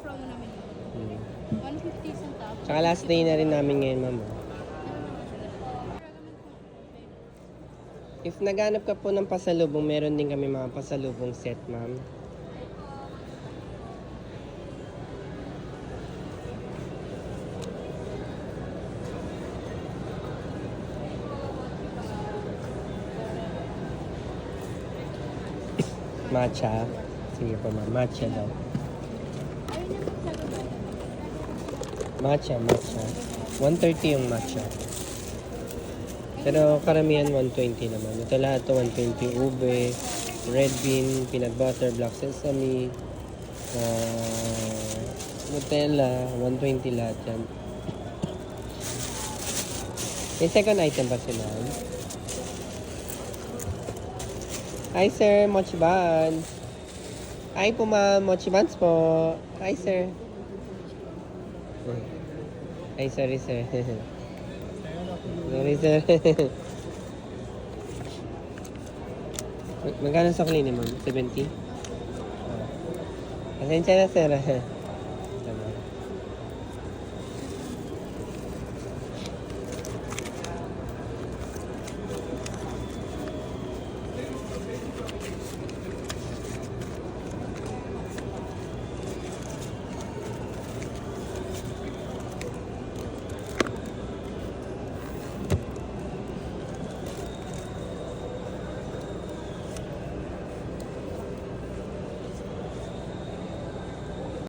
promo namin. Hmm. 150 isang top. Tsaka last day na rin namin ngayon, ma'am. If naghanap ka po ng pasalubong, meron din kami mga pasalubong set, ma'am. Matcha. Sige po, ma'am. Matcha daw. Matcha. 130 yung matcha. Pero karamihan 120 naman. Ito lahat to 120. Ube, red bean, peanut butter, black sesame, Nutella, 120 lahat yan. May second item pa sila. Hi sir, mochi buns. Hi po ma'am, mochi buns po. Hi sir. Ay, sorry sir. Sorry sir. Magkano sa klini ma'am? 70? Pasensya na sir.